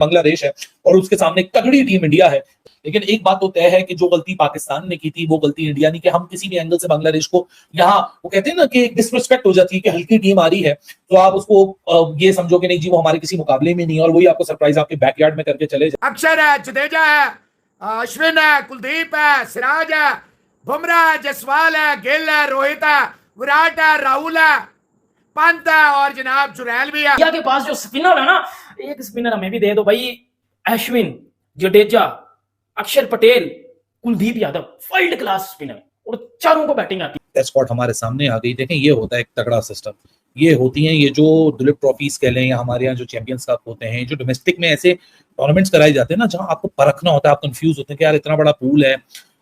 बांग्लादेश है और उसके सामने एक तगड़ी टीम इंडिया है। लेकिन एक बात तो तय है कि जो गलती पाकिस्तान ने की थी वो गलती इंडिया ने, कि हम किसी भी एंगल से बांग्लादेश को यहाँ, वो कहते हैं ना कि डिसरिस्पेक्ट हो जाती है कि हल्की टीम आ रही है तो आप उसको ये समझो कि नहीं जी वो हमारे किसी मुकाबले में नहीं है, और वही आपको सरप्राइज आपके बैकयार्ड में करके चले जाए। अक्षर है, जडेजा है, अश्विन है, कुलदीप है, सिराज है, बुमराह है, जसवाल है, गिल है, रोहित है, विराट है, राहुल है, पंत है और जनाब चुरैल भी है। इंडिया के पास जो स्पिनर है ना, एक स्पिनर हमें भी दे दो भाई। अश्विन, जडेजा, अक्षर Patel, Kuldeep Yadav, world class spinner और चारों को बैटिंग आती है। टेस्ट स्क्वाड हमारे सामने आ गई। देखें ये होता है एक तगड़ा सिस्टम। ये होती हैं ये जो दुलीप ट्रॉफीज कह लें या हमारे यहाँ जो चैंपियंस कप होते हैं, जो डोमेस्टिक में ऐसे टूर्नामेंट्स कराए जाते हैं ना जहां आपको परखना होता है, आप कंफ्यूज होते हैं कि यार इतना बड़ा पूल है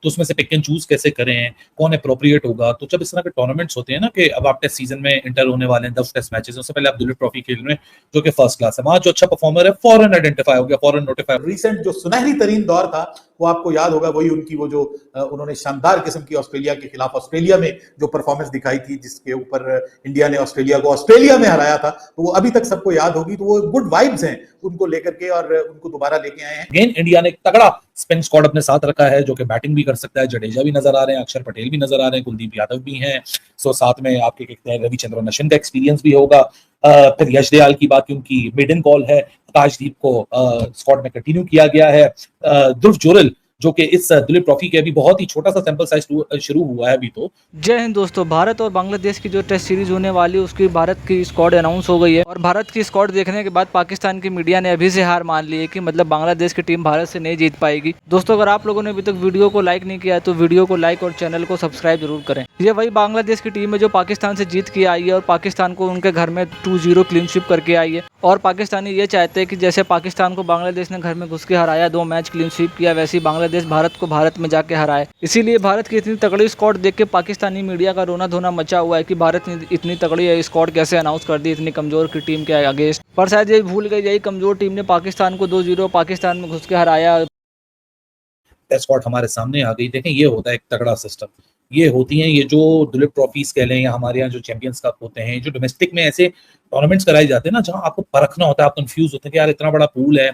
तो उसमें से पिक एंड चूज कैसे करें, कौन अप्रोप्रिएट होगा। तो जब इस तरह के टूर्नामेंट्स होते हैं ना कि अब आप टेस्ट सीजन में इंटर होने वाले हैं 10 टेस्ट मैचेस, उससे पहले आप दुलीप ट्रॉफी खेल रहे हैं जो कि फर्स्ट क्लास है, वहां जो अच्छा परफॉर्मर है फॉरन आइडेंटिफाई हो गया, फॉरन नोटिफाई। रिसेंट जो सुनहरी तरीन दौर था वो आपको याद होगा, वही उनकी वो जो उन्होंने शानदार किस्म की ऑस्ट्रेलिया के खिलाफ ऑस्ट्रेलिया में जो परफॉर्मेंस दिखाई थी, जिसके ऊपर इंडिया ने ऑस्ट्रेलिया को ऑस्ट्रेलिया में हराया था, तो वो अभी तक सबको याद होगी। तो वो गुड वाइब्स हैं उनको लेकर के और उनको दोबारा लेके आए हैं। अगेन इंडिया ने एक तगड़ा स्पिन स्क्वाड अपने साथ रखा है जो कि बैटिंग भी कर सकता है। जडेजा भी नजर आ रहे हैं, अक्षर पटेल भी नजर आ रहे हैं, कुलदीप यादव भी हैं। सो साथ में आपके कहते हैं रविचंद्रन अश्विन का एक्सपीरियंस भी होगा। फिर यश दयाल की बात, क्योंकि मेडन कॉल है, आकाशदीप को स्क्वाड में कंटिन्यू किया गया है। ध्रुव जुरल जो कि इस दुलीप ट्रॉफी के अभी बहुत ही छोटा सा सैंपल साइज शुरू हुआ है अभी तो। जय हिंद दोस्तों, भारत और बांग्लादेश की जो टेस्ट सीरीज होने वाली है उसकी भारत की स्क्वाड अनाउंस हो गई है। और भारत की स्क्वाड देखने के बाद पाकिस्तान की मीडिया ने अभी से हार मान ली है कि मतलब बांग्लादेश की टीम भारत से नहीं जीत पाएगी। दोस्तों अगर आप लोगों ने अभी तक वीडियो को लाइक नहीं किया है तो वीडियो को लाइक और चैनल को सब्सक्राइब जरूर करें। ये वही बांग्लादेश की टीम है जो पाकिस्तान से जीत के आई है और पाकिस्तान को उनके घर में 2-0 क्लीन स्वीप करके आई है। और पाकिस्तानी ये चाहते हैं कि जैसे पाकिस्तान को बांग्लादेश ने घर में घुस के हराया, 2 मैच क्लीन स्वीप किया, वैसे ही बांग्लादेश भारत को भारत में जाके हराए। इसीलिए भारत की इतनी तगड़ी स्क्वाड देख के पाकिस्तानी मीडिया का रोना धोना मचा हुआ है कि भारत ने इतनी तगड़ी है स्क्वाड कैसे अनाउंस कर दी इतनी कमजोर की टीम के अगेंस्ट। पर शायद ये भूल गई यही कमजोर टीम ने पाकिस्तान को 2-0 पाकिस्तान में घुस के हराया। टेस्ट स्क्वाड हमारे सामने आ गई। देखें ये होता है एक तगड़ा सिस्टम। ये होती हैं ये जो दुलीप ट्रॉफीज कह लें या हमारे यहाँ जो चैंपियंस कप होते हैं, जो डोमेस्टिक में ऐसे टूर्नामेंट्स कराए जाते हैं ना जहां आपको परखना होता है, आप कंफ्यूज होते हैं कि यार इतना बड़ा पूल है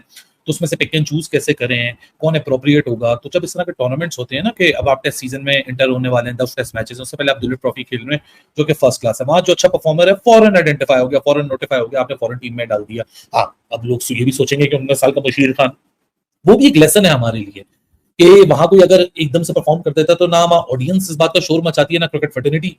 तो उसमें से पिक एंड चूज कैसे करें, कौन अप्रोप्रिएट होगा। तो जब इस तरह के टूर्नामेंट्स होते हैं ना कि अब आप टेस्ट सीजन में इंटर होने वाले हैं 10 टेस्ट मैचेस, उससे पहले आप दुलीप ट्रॉफी खेल रहे हैं जो कि फर्स्ट क्लास है, वहां जो अच्छा परफॉर्मर है फॉरन आइडेंटिफाई हो गया, फॉरन नोटिफाई हो गया, आपने फॉरन टीम में डाल दिया। हाँ, अब लोग ये भी सोचेंगे कि 19 साल का बशीर खान, वो भी एक लेसन है हमारे लिए कि वहां कोई अगर एकदम से परफॉर्म कर देता है तो ना ऑडियंस इस बात का शोर मचाती है, ना क्रिकेट फर्टिनिटी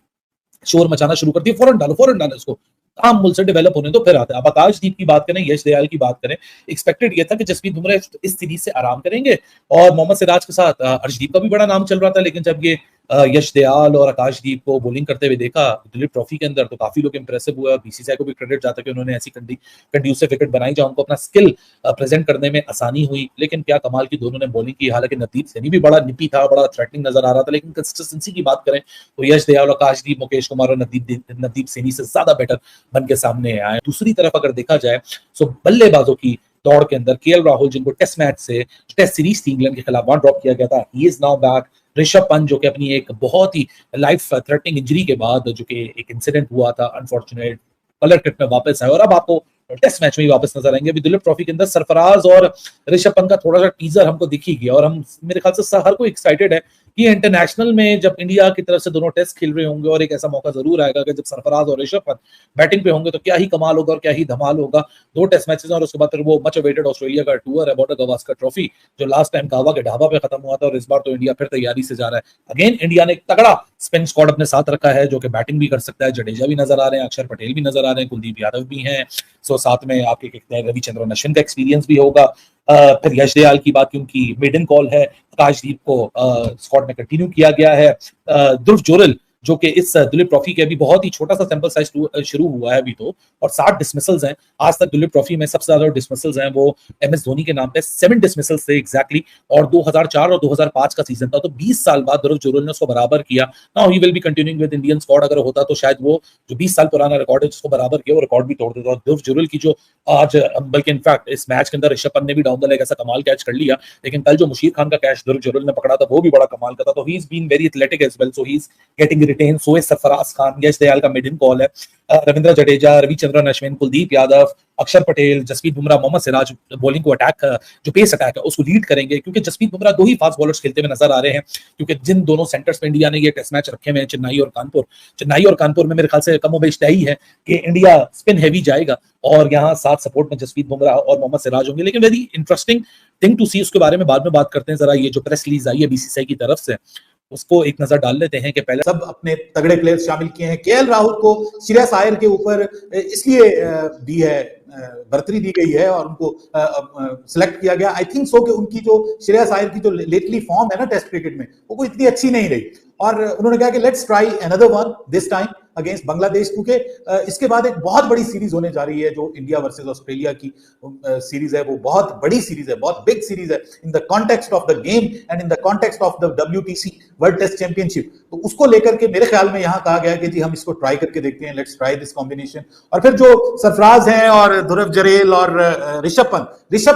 शोर मचाना शुरू करती है, फौरन डालो इसको, काम मुल से डेवलप होने तो फिर आते हैं। अब आकाशदीप की बात करें, यश दयाल की बात करें, एक्सपेक्टेड ये था कि जसप्रीत बुमराह इस सीरीज से आराम करेंगे और मोहम्मद सिराज के साथ अर्शदीप का भी बड़ा नाम चल रहा था। लेकिन जब ये यश दयाल और आकाशदीप को बॉलिंग करते हुए देखा दुलीप ट्रॉफी के अंदर तो काफी लोग इंप्रेसिव हुए और बीसीसीआई को भी क्रेडिट जाता है कि उन्होंने ऐसी कंड्यूसिव विकेट बनाई जहां उनको अपना स्किल प्रेजेंट करने में आसानी हुई। लेकिन क्या कमाल की दोनों ने बॉलिंग की। हालांकि नवदीप सैनी भी बड़ा निपी था, बड़ा थ्रेटनिंग नजर आ रहा था, लेकिन कंसिस्टेंसी की बात करें तो यश दयाल, आकाशदीप, मुकेश कुमार और नवदीप सैनी से ज्यादा बेटर बन के सामने आए। दूसरी तरफ अगर देखा जाए तो बल्लेबाजों की दौड़ के अंदर केएल राहुल, जिनको टेस्ट मैच से टेस्ट सीरीज थी इंग्लैंड के खिलाफ, वहां ड्रॉप किया गया था, he is now back. Rishabh Pant जो कि अपनी एक बहुत ही लाइफ थ्रेटनिंग इंजरी के बाद जो कि एक इंसिडेंट हुआ था अनफॉर्चुनेट, कलर किट में वापस आए और अब आपको टेस्ट मैच में ही वापस नजर आएंगे। अभी दुलीप ट्रॉफी के अंदर सरफराज और ऋषभ पंत का थोड़ा सा टीजर हमको दिख ही गया और हम मेरे ख्याल से हर कोई एक्साइटेड है कि इंटरनेशनल में जब इंडिया की तरफ से दोनों टेस्ट खेल रहे होंगे और एक ऐसा मौका जरूर आएगा कि जब सरफराज और ऋषभ पंत बैटिंग पे होंगे तो क्या ही कमाल होगा और क्या ही धमाल होगा। 2 टेस्ट मैचेस और उसके बाद फिर वो मच अवेटेड ऑस्ट्रेलिया का टूर है, बॉर्डर गवास्कर ट्रॉफी, जो लास्ट टाइम कावा के ढाबा पे खत्म हुआ था और इस बार तो इंडिया फिर तैयारी से जा रहा है। अगेन इंडिया ने एक तगड़ा स्पिन स्क्वाड अपने साथ रखा है जो कि बैटिंग भी कर सकता है। जडेजा भी नजर आ रहे हैं, अक्षर पटेल भी नजर आ रहे हैं, कुलदीप यादव भी हैं। सो साथ में आपके कहते हैं रविचंद्रन अश्विन का एक्सपीरियंस भी होगा। फिर यश दयाल की बात, क्योंकि मेडन कॉल है, आकाशदीप को स्क्वाड में कंटिन्यू किया गया है। ध्रुव जुरल जो कि इस दुलीप ट्रॉफी के अभी बहुत ही छोटा सा सैंपल साइज शुरू हुआ है अभी तो, और 60 डिसमिसल्स हैं आज तक दुलीप ट्रॉफी में। सबसे ज्यादा डिसमिसल्स हैं वो एमएस धोनी के नाम पे, 7 डिसमिसल्स थे एग्जैक्टली, और 2004 और 2005 का सीजन था, तो 20 साल बाद ध्रुव जुरल ने उसको बराबर किया। Now he will be continuing with Indian squad. अगर होता तो शायद वो जो 20 साल पुराना रिकॉर्ड है जिसको बराबर किया वो रिकॉर्ड भी तोड़ देता। और ध्रुव जुरल की जो आज, बल्कि इनफैक्ट इस मैच के अंदर ऋषभ पंत ने भी डाउन द लेग ऐसा कमाल कैच कर लिया, लेकिन कल जो मुशीर खान का कैच ध्रुव जुरल ने पकड़ा था वो भी बड़ा कमाल का था। तो he is been very athletic as well, so he is getting retain, so is Sarfaraz Khan, Yash Dayal का मिड इन कॉल है, रविंद्र जडेजा, रविचंद्रन अश्विन, कुलदीप यादव, अक्षर पटेल, जसप्रीत बुमराह, मोहम्मद सिराज बॉलिंग को अटैक, जो पेस अटैक है उसको लीड करेंगे, क्योंकि जसप्रीत बुमराह दो ही फास्ट बॉलर्स खेलते हुए नजर आ रहे हैं, क्योंकि जिन दोनों सेंटर्स पे इंडिया ने ये टेस्ट मैच रखे हुए हैं, चेन्नई और कानपुर में मेरे ख्याल से कमोबेश तय ही है कि इंडिया स्पिन हैवी जाएगा और यहाँ साथ सपोर्ट में जसप्रीत बुमराह और मोहम्मद सिराज होंगे। लेकिन वेरी इंटरेस्टिंग थिंग टू सी, उसके बारे में बाद में बात करते हैं। जरा ये जो प्रेस रिलीज आई है बीसीसीआई की तरफ से, उसको एक नजर डाल लेते हैं कि पहले सब अपने तगड़े प्लेयर्स शामिल किए हैं। केएल राहुल को श्रेयस अय्यर के ऊपर इसलिए दी है, बर्तरी दी गई है और उनको सिलेक्ट किया गया। आई थिंक सो कि उनकी जो श्रेयस अय्यर की जो लेटली फॉर्म है ना टेस्ट क्रिकेट में, वो कोई इतनी अच्छी नहीं रही और उन्होंने कहा कि let's try another one this time against Bangladesh, क्योंकि इसके बाद एक बहुत बड़ी सीरीज होने जा रही है जो इंडिया वर्सेस ऑस्ट्रेलिया की सीरीज है। वो बहुत बड़ी सीरीज है, बहुत बिग सीरीज है in the context of the game and in the context of the WTC world test championship. तो उसको लेकर के मेरे ख्याल में यहाँ कहा गया कि जी हम इसको ट्राई करके देखते हैं, लेट्स ट्राई दिस कॉम्बिनेशन। और फिर जो सरफराज हैं और ध्रुव जरेल और ऋषभ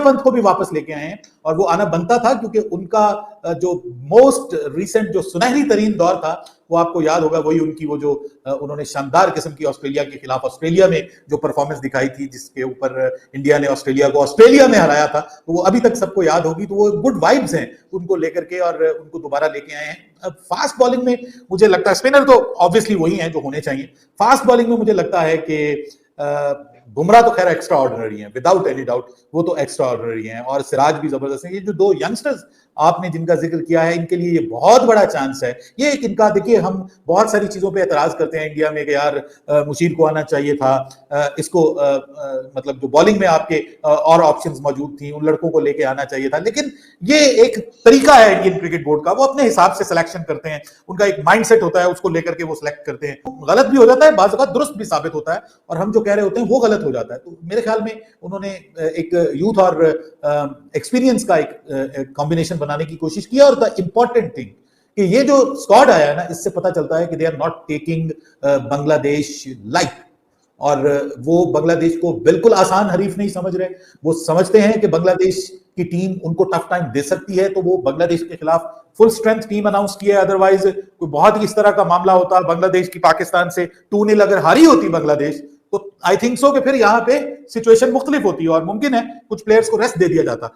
पंत को भी वापस लेके आए हैं और वो आना बनता था, क्योंकि उनका जो मोस्ट रिसेंट जो सुनहरी तरीन दौर था वो आपको याद होगा, वही उनकी वो जो उन्होंने शानदार किस्म की ऑस्ट्रेलिया के खिलाफ ऑस्ट्रेलिया में जो परफॉर्मेंस दिखाई थी, जिसके ऊपर इंडिया ने ऑस्ट्रेलिया को ऑस्ट्रेलिया में हराया था, तो वो अभी तक सबको याद होगी। तो वो गुड वाइब्स हैं उनको लेकर के और उनको दोबारा लेके आए हैं। अब फास्ट बॉलिंग में मुझे लगता है, स्पिनर तो ऑब्वियसली वही हैं जो होने चाहिए, फास्ट बॉलिंग में मुझे लगता है कि बुमराह तो खैर एक्स्ट्रा ऑर्डिनरी है, विदाउट एनी डाउट वो तो एक्स्ट्रा ऑर्डिनरी है और सिराज भी जबरदस्त है। ये जो दो यंगस्टर्स आपने जिनका जिक्र किया है, इनके लिए ये बहुत बड़ा चांस है। ये एक इनका, देखिए हम बहुत सारी चीजों पे एतराज करते हैं इंडिया में कि यार मुशीर को आना चाहिए था, इसको मतलब जो बॉलिंग में आपके और ऑप्शंस मौजूद थी उन लड़कों को लेके आना चाहिए था। लेकिन ये एक तरीका है इंडियन क्रिकेट बोर्ड का, वो अपने हिसाब से सिलेक्शन करते हैं, उनका एक माइंडसेट होता है, उसको लेकर के वो सिलेक्ट करते हैं। गलत भी हो जाता है, बाज़ औक़ात दुरुस्त भी साबित होता है और हम जो कह रहे होते हैं वो गलत हो जाता है। तो मेरे ख्याल में उन्होंने एक यूथ और एक्सपीरियंस का एक कॉम्बिनेशन बनाने की कोशिश की। और द इंपॉर्टेंट थिंग कि ये जो स्क्वाड आया ना, इससे पता चलता है कि they are not taking Bangladesh light, और वो बांग्लादेश को बिल्कुल आसान हरीफ नहीं समझ रहे। वो समझते हैं कि बांग्लादेश की टीम उनको टफ टाइम दे सकती है, तो वो बांग्लादेश के खिलाफ फुल स्ट्रेंथ टीम अनाउंस की है। अदरवाइज कोई बहुत ही इस तरह का मामला होता, बांग्लादेश की पाकिस्तान से 2-0 अगर हारी होती बांग्लादेश, तो आई थिंक सो कि फिर यहाँ पे सिचुएशन मुख्तलिफ होती है और मुमकिन है कुछ प्लेयर्स को रेस्ट दे दिया जाता।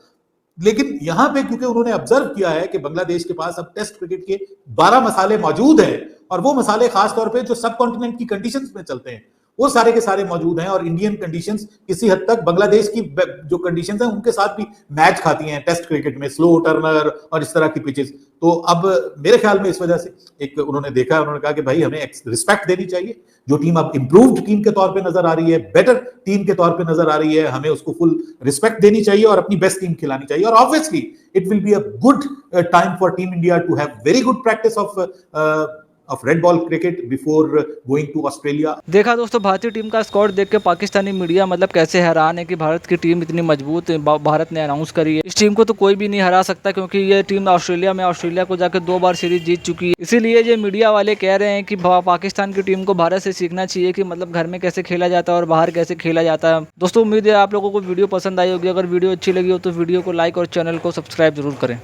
लेकिन यहां पे क्योंकि उन्होंने ऑब्जर्व किया है कि बांग्लादेश के पास अब टेस्ट क्रिकेट के 12 मसाले मौजूद हैं, और वो मसाले खास तौर पे जो सब कॉन्टिनेंट की कंडीशंस में चलते हैं वो सारे के सारे मौजूद हैं, और इंडियन कंडीशंस किसी हद तक बांग्लादेश की जो कंडीशंस हैं उनके साथ भी मैच खाती हैं टेस्ट क्रिकेट में, स्लो टर्नर और इस तरह की पिचेस। तो अब मेरे ख्याल में इस वजह से एक उन्होंने देखा, उन्होंने कहा कि भाई हमें रिस्पेक्ट देनी चाहिए, जो टीम अब इंप्रूव्ड टीम के तौर पे नजर आ रही है, बेटर टीम के तौर पे नजर आ रही है, हमें उसको फुल रिस्पेक्ट देनी चाहिए और अपनी बेस्ट टीम खिलानी चाहिए। और obviously it will be a good time for team India to have very good practice of red ball cricket before going to Australia. देखा दोस्तों, भारतीय टीम का स्क्वाड देख के पाकिस्तानी मीडिया मतलब कैसे हैरान है कि भारत की टीम इतनी मजबूत भारत ने अनाउंस करी है। इस टीम को तो कोई भी नहीं हरा सकता, क्योंकि ये टीम ऑस्ट्रेलिया को जाकर 2 बार सीरीज जीत चुकी है। इसीलिए ये मीडिया वाले कह रहे हैं कि पाकिस्तान की टीम को भारत से सीखना चाहिए कि मतलब घर में कैसे खेला जाता है और बाहर कैसे खेला जाता है। दोस्तों उम्मीद है आप लोगों को वीडियो पसंद आई होगी। अगर वीडियो अच्छी लगी हो तो वीडियो को लाइक और चैनल को सब्सक्राइब जरूर करें।